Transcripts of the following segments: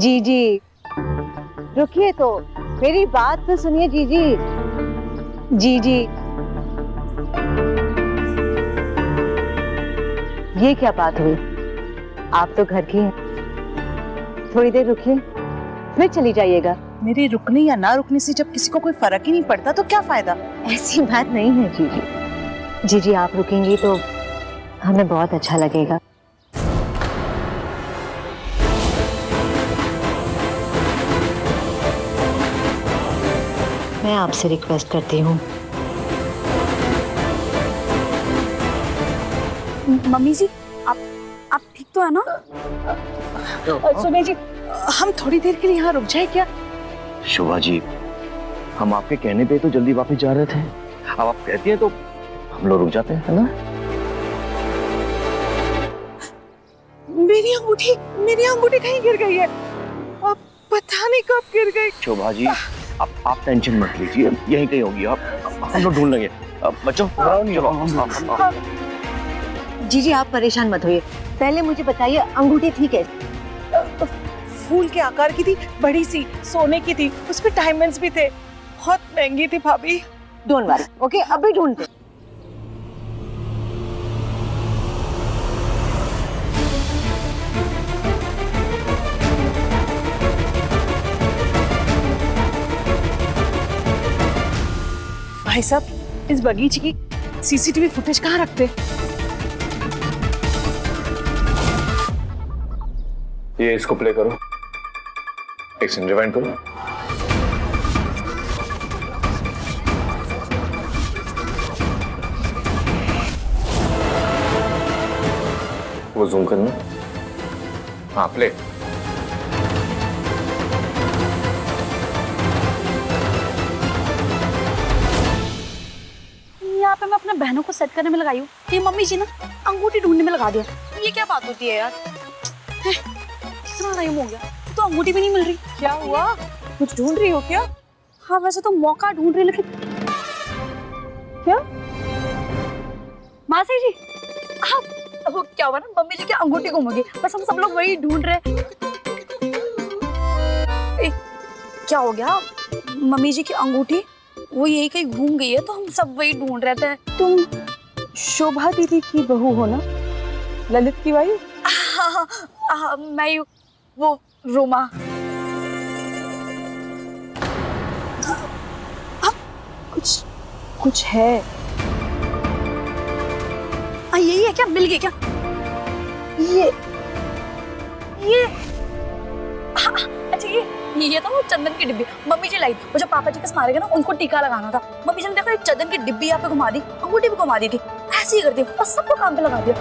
जी जी रुकिए तो, मेरी बात तो सुनिए जी जी। जी जी, ये क्या बात हुई? आप तो घर की हैं, थोड़ी देर रुकिए फिर चली जाइएगा। मेरे रुकने या ना रुकने से जब किसी को कोई फर्क ही नहीं पड़ता तो क्या फायदा? ऐसी बात नहीं है जी जी। जी जी, आप रुकेंगी तो हमें बहुत अच्छा लगेगा। मैं आपसे रिक्वेस्ट करती हूँ। मम्मी जी, आप ठीक तो है ना? सुनिए जी, हम थोड़ी देर के लिए यहाँ रुक जाए क्या? शोभा जी, हम आपके कहने पे तो जल्दी वापस जा रहे थे, अब आप कहती हैं तो हम लोग रुक जाते हैं, है ना? मेरी अंगूठी कहीं गिर गई है। अब पता नहीं कब गिर गई। शोभा जी, आप टेंशन मत लीजिए, यहीं कहीं होगी, आप हम लोग ढूंढ लेंगे। बच्चों चलो। जी जी, आप परेशान मत होइए, पहले मुझे बताइए अंगूठी थी कैसे? फूल के आकार की थी, बड़ी सी, सोने की थी, उसमें डायमंड्स भी थे, बहुत महंगी थी भाभी। डोंट वरी, ओके, अभी ढूंढते। भाई साहब, इस बगीचे की सीसीटीवी फुटेज कहाँ रखते? ये इसको प्ले करो, एक सीन रिवाइंड करो। वो जूम करना। हाँ, प्ले। यहाँ पे मैं अपने बहनों को सेट करने में लगाई हूँ, ये मम्मी जी ना अंगूठी ढूंढने में लगा दिया। ये क्या बात होती है यार? कितना टाइम हो गया तो अंगूठी भी नहीं मिल रही। क्या हुआ? कुछ ढूंढ रही हो क्या? हाँ, वैसे तो मौका ढूंढ रही, लेकिन क्या? मासी जी, आप वो क्या हुआ ना, मम्मी जी की अंगूठी गुम हो गई, बस हम सब लोग वही ढूंढ रहे हैं। क्या हो गया? मम्मी जी की अंगूठी वो यही कहीं घूम गई है, तो हम सब वही ढूंढ रहे थे। तुम शोभा दीदी की बहू हो ना, ललित की वाई? हाँ, मैं ही वो रोमा। कुछ है। यही है क्या? मिल गई क्या? ये अच्छा, ये तो वो चंदन की डिब्बी मम्मी जी लाई थी। वो जब पापा जी के मारे गए ना, उनको टीका लगाना था। मम्मी जी ने देखो, एक चंदन की डिब्बी यहाँ पे घुमा दी, अंगूठी भी घुमा दी थी। ऐसे ही कर दिया, बस सबको काम पे लगा दिया।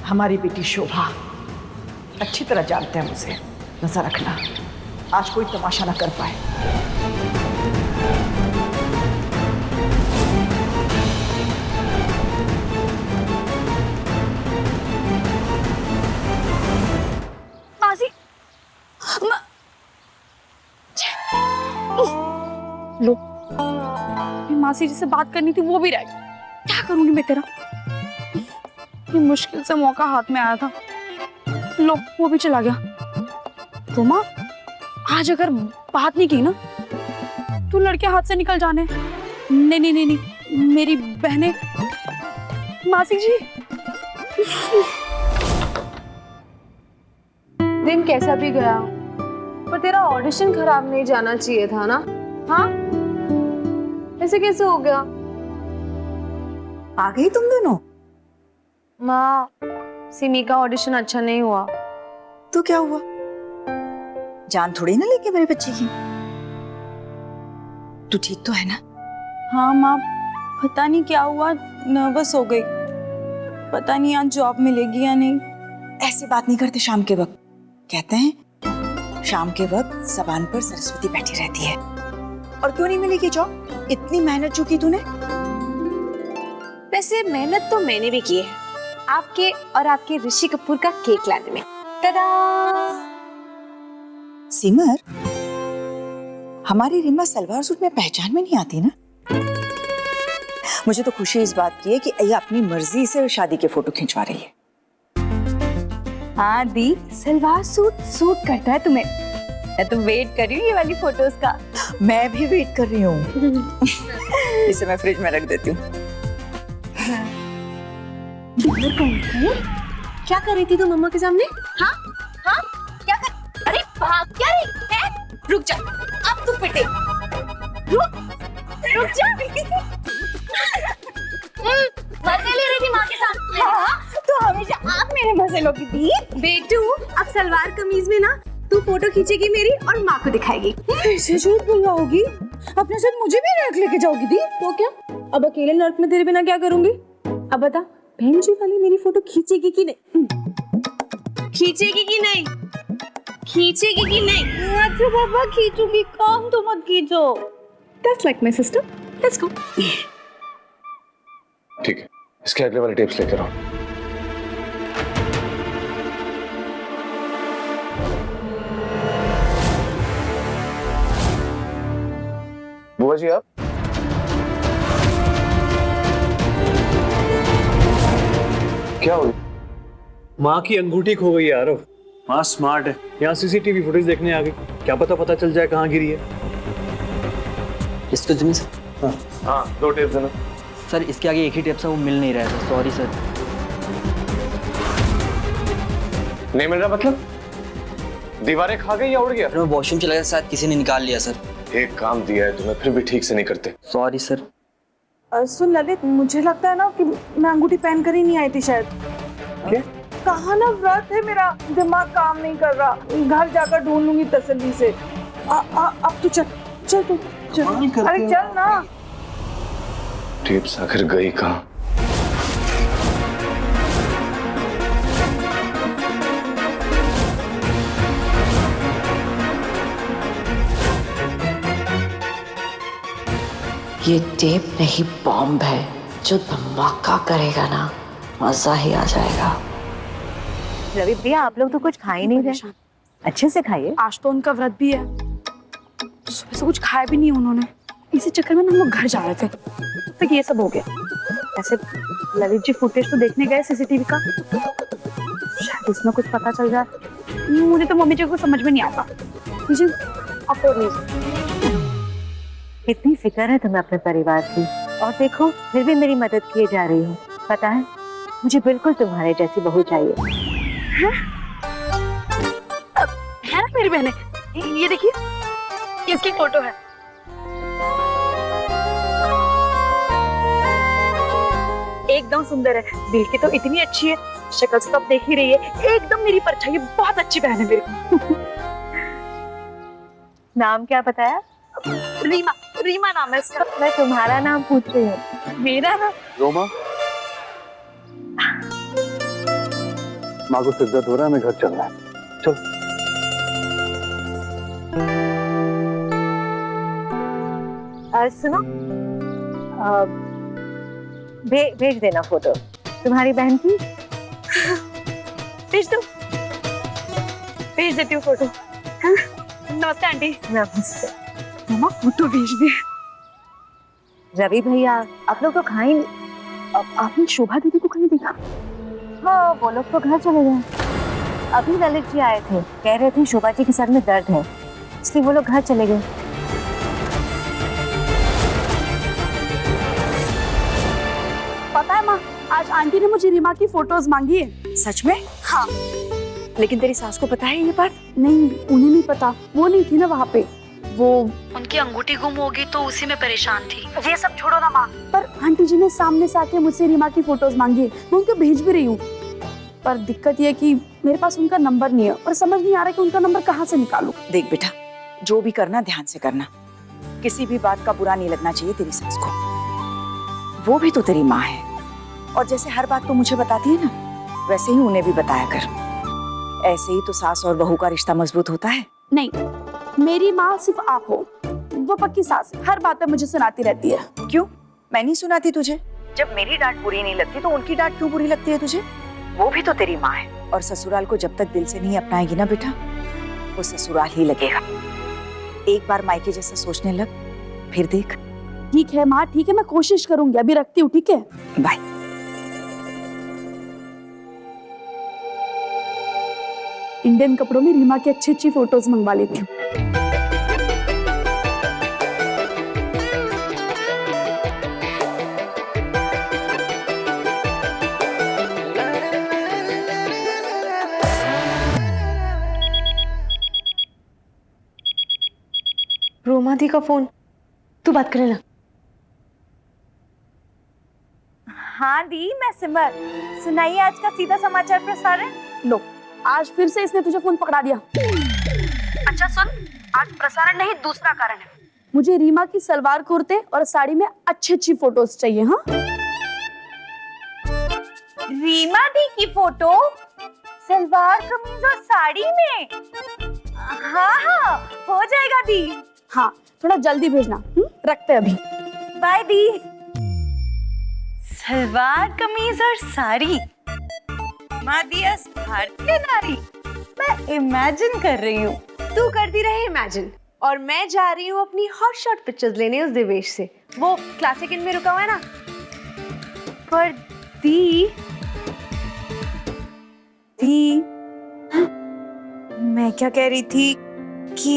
हमारी बेटी शोभा अच्छी तरह जानते हैं मुझे, नजर रखना, आज कोई तमाशा ना कर पाए। मासी, लो, मासी जी से बात करनी थी, वो भी रह गई। क्या करूंगी मैं तेरा? ये मुश्किल से मौका हाथ में आया था, लो वो भी चला गया। रोमा, आज अगर बात नहीं की ना तो लड़के हाथ से निकल जाने। नहीं नहीं नहीं नहीं, मेरी बहनें। मासी जी, दिन कैसा भी गया, पर तेरा ऑडिशन खराब नहीं जाना चाहिए था ना? हाँ, ऐसे कैसे हो गया? आ गई तुम दोनों? माँ, सिमी का ऑडिशन अच्छा नहीं हुआ। तो क्या हुआ? जान थोड़ी ना लेके मेरे बच्चे की। तू ठीक तो है ना? हाँ माँ, पता नहीं क्या हुआ, नर्वस हो गई। पता नहीं आज जॉब मिलेगी या नहीं। ऐसी बात नहीं करते शाम के वक्त। कहते हैं शाम के वक्त ज़बान पर सरस्वती बैठी रहती है। और क्यों नहीं मिलेगी जॉब? इतनी मेहनत जो की तूने। वैसे मेहनत तो मैंने भी की है, आपके और आपके ऋषि कपूर का केक लाने में। tada! सिमर, हमारी रीमा सलवार सूट में पहचान में नहीं आती ना? मुझे तो खुशी इस बात की है कि ये अपनी मर्जी से शादी के फोटो खिंचवा रही है। हाँ दी, सलवार सूट सूट करता है तुम्हें। मैं तो वेट कर रही हूँ ये वाली फोटोज का। मैं भी वेट कर रही हूँ। इसे मैं फ्रिज में रख देती हूँ। क्या कर रही थी तू मम्मा के सामने? हाँ हाँ क्या कर, अरे भाग क्या रही है? रुक जा, अब तू पिटे। रुक जा। मजे ले रही थी माँ के साथ। हाँ, तो हमेशा आप मेरे मजे लोगी दी। बेटू, अब सलवार कमीज में ना तू फोटो खींचेगी मेरी और माँ को दिखाएगी। ऐसे झूठ बुलवाओगी? अपने साथ मुझे भी नर्क लेके जाओगी दी? तो क्या, अब अकेले नर्क में तेरे बिना क्या करूंगी? अब बता, बहन जी वाली मेरी फोटो खींचेगी कि नहीं? खींचेगी कि नहीं? खींचेगी कि नहीं? अच्छा पापा खींचूंगी, काम तो मत खींचो। That's like my sister. Let's go. ठीक है, इसके अगले वाले टेप्स लेकर आओ। बुआ जी आप? क्या हुई? माँ की अंगूठी खो गई है आरव। माँ स्मार्ट है, यहाँ सीसीटीवी फुटेज देखने आ गई। क्या पता चल जाए कहाँ गिरी है। इसको जिम्मे सर। हाँ, 2 टेप्स देना। सर इसके आगे एक ही टेप था, वो मिल नहीं रहा है। Sorry sir. नहीं मिल रहा मतलब? दीवारें खा गई या उड़ गया? मैं वॉशरूम चला गया, शायद किसी ने निकाल लिया सर। एक काम दिया है तुम्हें, फिर भी ठीक से नहीं करते। Sorry sir. सुन ललित, मुझे लगता है ना कि मैं अंगूठी पहन कर ही नहीं आई थी शायद। क्या? कहा ना व्रत है मेरा, दिमाग काम नहीं कर रहा। घर जाकर ढूंढ लूंगी तसल्ली से। अब तू चल चल तू चल। अरे चल ना। टेप्स आखिर गई कहाँ? ये टेप नहीं बॉम्ब है, जो धमाका करेगा ना, मजा ही आ जाएगा। रवि भैया, आप लोग तो कुछ खा ही नहीं रहे, अच्छे से खाइए। आज तो उनका व्रत भी है, सुबह से कुछ खाया भी नहीं उन्होंने। इसी चक्कर में हम लोग घर जा रहे थे, तब ये सब हो गया। ऐसे ललित जी फुटेज तो देखने गए सीसीटीवी का, शायद इसमें कुछ पता चल जाए। मुझे तो मम्मी जी को समझ में नहीं आता। मुझे इतनी फिक्र है तुम्हें अपने परिवार की, और देखो फिर भी मेरी मदद किए जा रही हो। पता है, मुझे बिल्कुल तुम्हारे जैसी बहू चाहिए। है ना मेरी बहने, ये देखिए, इसकी फोटो है। एकदम सुंदर है, दिल की तो इतनी अच्छी है, शक्ल से तो आप देख ही रही है, एकदम मेरी परछाई। बहुत अच्छी बहन है मेरी। नाम क्या बताया? रीमा, रीमा नाम है इसका। मैं तुम्हारा नाम पूछ रही हूँ। मेरा नाम रोमा, माँ को सिर दर्द हो रहा है, हमें घर चलना है। चल। सुनो, भेज देना फोटो तुम्हारी बहन की। भेज दो, भेज देती हूँ फोटो। हाँ? नमस्ते आंटी। नमस्ते। मामा फोटो भेज दे। रवि भैया, आप लोग तो खाए नहीं। अब आपने शोभा दीदी को कहीं देखा? हाँ, वो लोग तो घर चले गए। अभी ललित जी आए थे, कह रहे थे शोभा जी के सर में दर्द है, इसलिए वो लोग घर चले गए। पता है माँ, आज आंटी ने मुझे रीमा की फोटोज मांगी है। सच में? हाँ। लेकिन तेरी सास को पता है ये बात? नहीं, उन्हें नहीं पता, वो नहीं थी ना वहाँ पे। वो उनकी अंगूठी गुम होगी तो उसी में परेशान थी। ये सब छोड़ो ना माँ, पर आंटी जी ने सामने से आके मुझसे रीमा की फोटोज मांगी है, मैं उनको भेज भी रही हूँ। पर दिक्कत ये है कि मेरे पास उनका नंबर नहीं है और समझ नहीं आ रहा कि उनका नंबर कहाँ से निकालूं। देख बेटा, जो भी करना ध्यान से करना, किसी भी बात का बुरा नहीं लगना चाहिए तेरी सास को। वो भी तो तेरी माँ है, और जैसे हर बात तो मुझे बताती है ना, वैसे ही उन्हें भी बताया कर। ऐसे ही तो सास और बहू का रिश्ता मजबूत होता है। नहीं, मेरी माँ सिर्फ आप हो, वो पक्की सास है, हर बात पे मुझे सुनाती रहती है। क्यों? मैं नहीं सुनाती तुझे? जब मेरी डांट बुरी नहीं लगती तो उनकी डांट क्यों बुरी लगती है तुझे? वो भी तो तेरी माँ है, और ससुराल को जब तक दिल से नहीं अपनाएगी ना बेटा, वो ससुराल ही लगेगा। एक बार मायके जैसा सोचने लग, फिर देख ठीक है माँ, ठीक है, मैं कोशिश करूंगी। अभी रखती हूँ, ठीक है? बाय। इंडियन कपड़ों में रीमा की अच्छी अच्छी फोटोज मंगवा लेती हूँ। रोमा दी का फोन, तू बात कर लेना। हाँ दी, मैं सिमर। सुनाइए आज का सीधा समाचार प्रसारण। लो, आज फिर से इसने तुझे फोन पकड़ा दिया। अच्छा सुन, आज प्रसारण नहीं, दूसरा कारण है। मुझे रीमा की सलवार कुर्ते और साड़ी में अच्छी अच्छी फोटोज चाहिए। हाँ, रीमा दी की फोटो सलवार कमीज और साड़ी में? हाँ हाँ, हो जाएगा दी। हाँ, थोड़ा जल्दी भेजना। रखते हैं अभी। By the. सलवार कमीज और साड़ी, मादियस भारतीय नारी। मैं इमेजिन कर रही हूँ। तू करती रहे इमेजिन, और मैं जा रही हूँ अपनी हॉट शॉट पिक्चर्स लेने उस देवेश से। वो क्लासिक इन में रुका हुआ है ना। पर दी, मैं क्या कह रही थी कि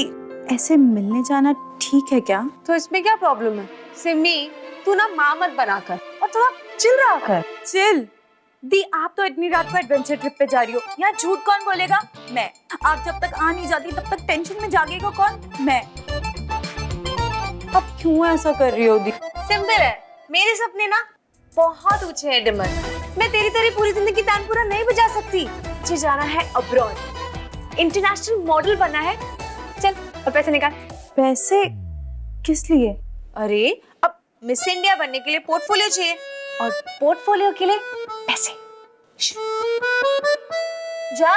ऐसे मिलने जाना ठीक है क्या? तो इसमें क्या प्रॉब्लम है? सिमी, तू ना माँ मत बनाकर और थोड़ा चिल रहा कर। चिल। दी, आप तो इतनी रात को एडवेंचर ट्रिप पे जा रही हो, यहाँ झूठ कौन बोलेगा? मैं। आप जब तक आ नहीं जाती तब तक टेंशन में जागेगा कौन? मैं। अब क्यों ऐसा कर रही हो दी? सिंपल है, मेरे सपने ना बहुत ऊंचे हैं डिमर। मैं तेरी तरह पूरी जिंदगी तानपुरा नहीं बजा सकती। मुझे जाना है अब्रॉड, इंटरनेशनल मॉडल बनना है। चल और पैसे निकाल। पैसे किस लिए? अरे अब मिस इंडिया बनने के लिए पोर्टफोलियो चाहिए, और पोर्टफोलियो के लिए पैसे। जा।